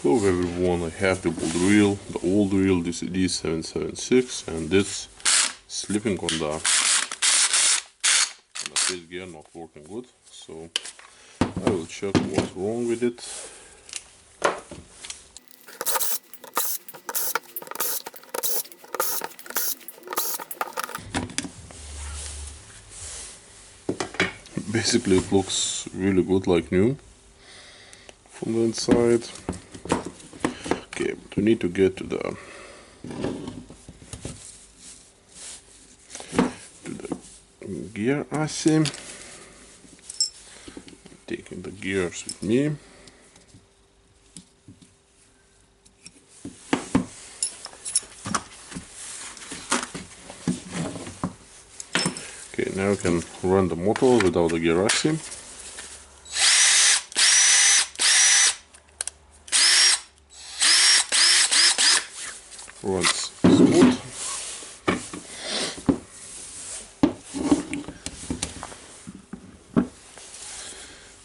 Hello everyone, I have the drill, the old drill DCD776, and it's slipping on the switch gear, not working good. So I will check what's wrong with it. Basically it looks really good, like new from the inside. Okay, but we need to get to the gear assy. Taking the gears with me. Okay, now we can run the motor without the gear assy. Runs smooth.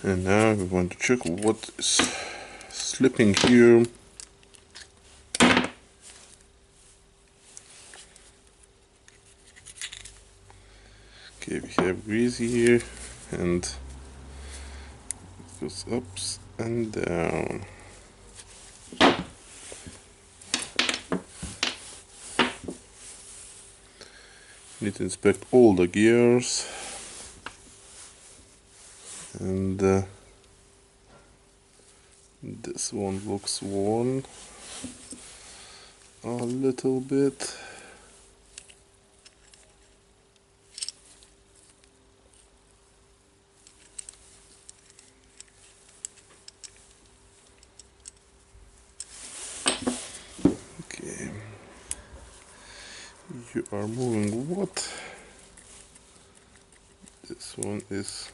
And now we want to check what is slipping here. Okay, we have grease here, and it goes up and down. Need to inspect all the gears, and this one looks worn a little bit. Okay, you are moving what? This one is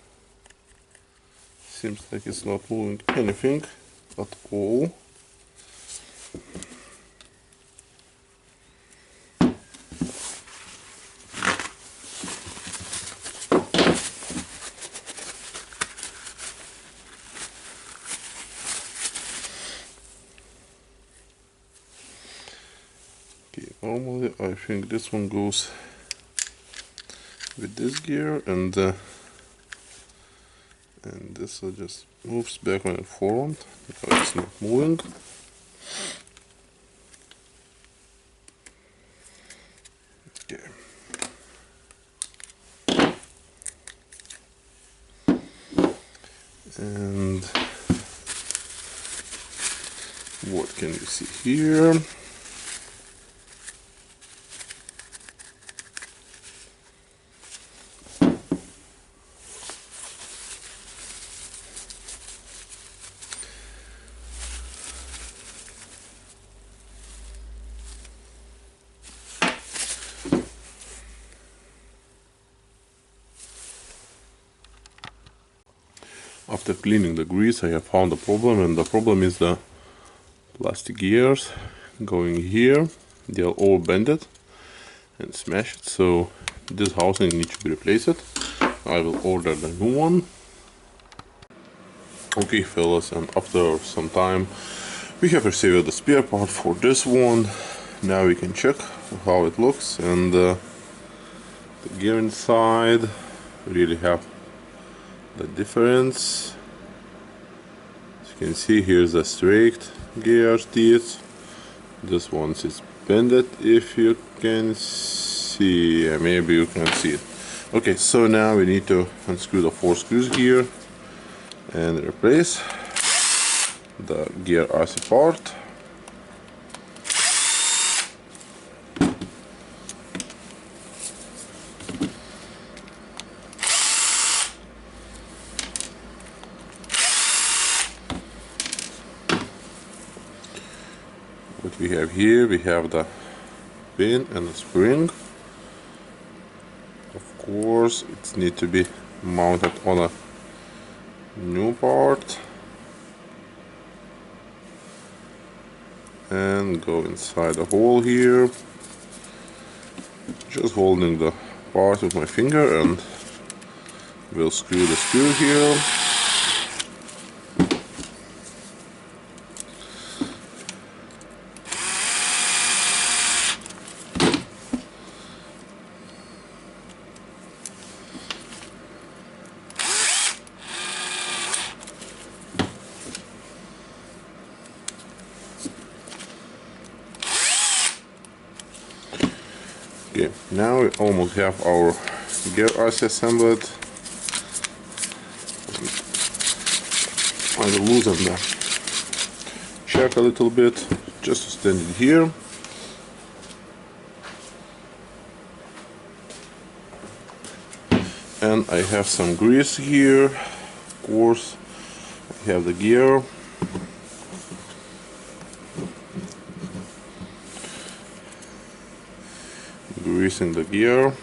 seems like it's not moving anything at all. Okay, normally I think this one goes with this gear, and this one just moves back and forward because it's not moving. Okay. And what can you see here? After cleaning the grease, I have found a problem, and the problem is the plastic gears going here. They are all bended and smashed, so this housing needs to be replaced. I will order the new one. Okay fellas, and after some time we have received the spare part for this one. Now we can check how it looks, and the gear inside really have the difference. As you can see, here's the straight gear teeth. This one is bended, if you can see. Yeah, maybe you can see it. Okay, so now we need to unscrew the 4 screws here and replace the gear assy part. What we have here, we have the pin and the spring. Of course, it needs to be mounted on a new part and go inside the hole here. Just holding the part with my finger, and we'll screw the screw here. Okay, now we almost have our gear assy assembled. I will loosen the check a little bit just to stand it here. And I have some grease here, of course. I have the gear. Greasing the gear.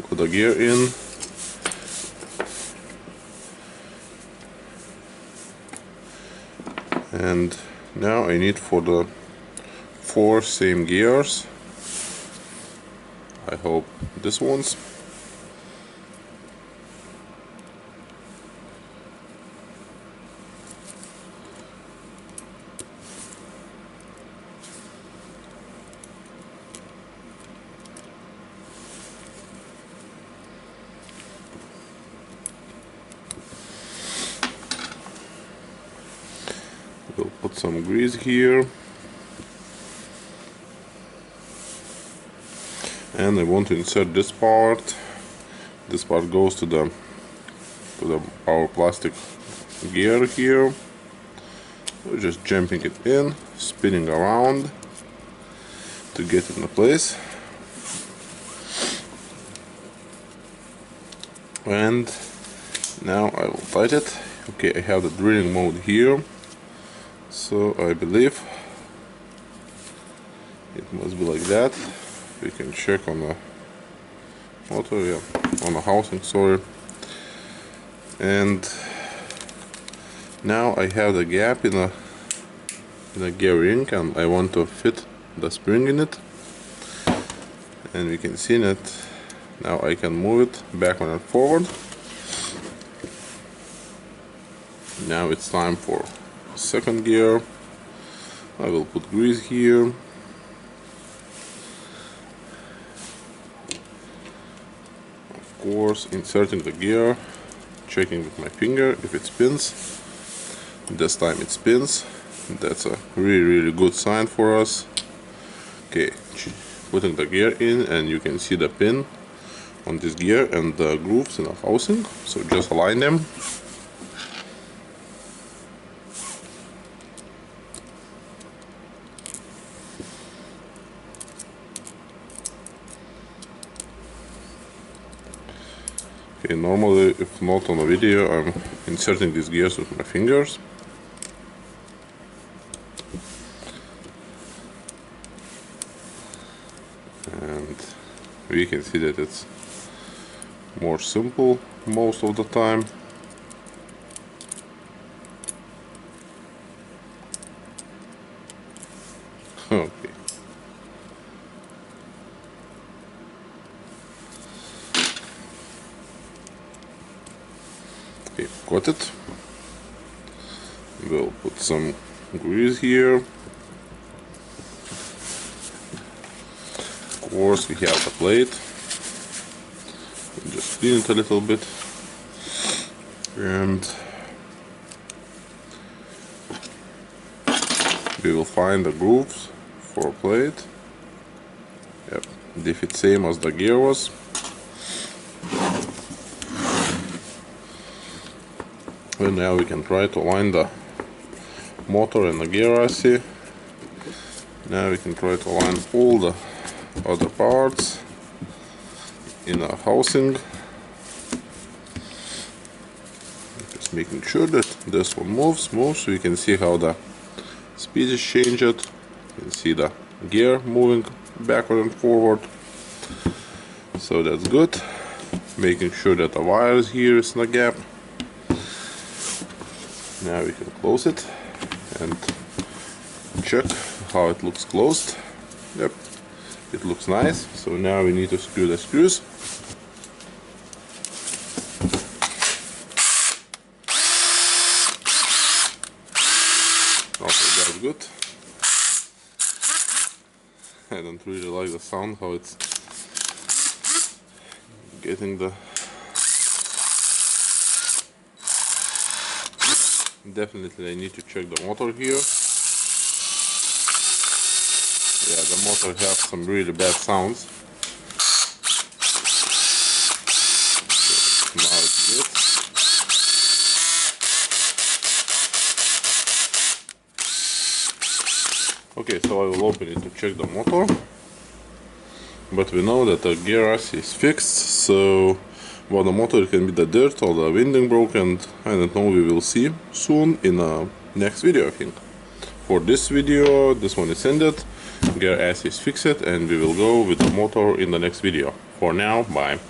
Put the gear in. And now I need for the 4 same gears, I hope this one's. We'll put some grease here, and I want to insert this part. This part goes to our plastic gear here. We're just jumping it in, spinning around to get it in place, and now I will tighten it. Okay, I have the drilling mode here. So I believe it must be like that. We can check on the motor, yeah, on the housing, sorry. And now I have the gap in the gear ring, and I want to fit the spring in it. And we can see that now I can move it backward and forward. Now it's time for second gear. I will put grease here. Of course, inserting the gear, checking with my finger if it spins. This time it spins. That's a really good sign for us. Okay, putting the gear in, and you can see the pin on this gear and the grooves in the housing. So just align them. Okay, normally, if not on a video, I'm inserting these gears with my fingers. And we can see that it's more simple most of the time. Okay. Okay, got it. We'll put some grease here. Of course, we have the plate. Just clean it a little bit, and we will find the grooves for a plate. Yep, they fit same as the gear was. And now we can try to align the motor and the gear assy. Now we can try to align all the other parts in a housing. Just making sure that this one moves so you can see how the speed is changed. You can see the gear moving backward and forward. So that's good. Making sure that the wires here is in the gap. Now we can close it and check how it looks closed. Yep, it looks nice. So now we need to screw the screws. Okay, that's good. I don't really like the sound, how it's getting the Definitely I need to check the motor here. Yeah, the motor has some really bad sounds. Okay, now it's good. Okay, so I will open it to check the motor. But we know that the gear assy is fixed, so well, the motor can be the dirt or the winding broken. I don't know, we will see soon in a next video, I think. For this video, this one is ended, gear assy is fixed, and we will go with the motor in the next video. For now, bye.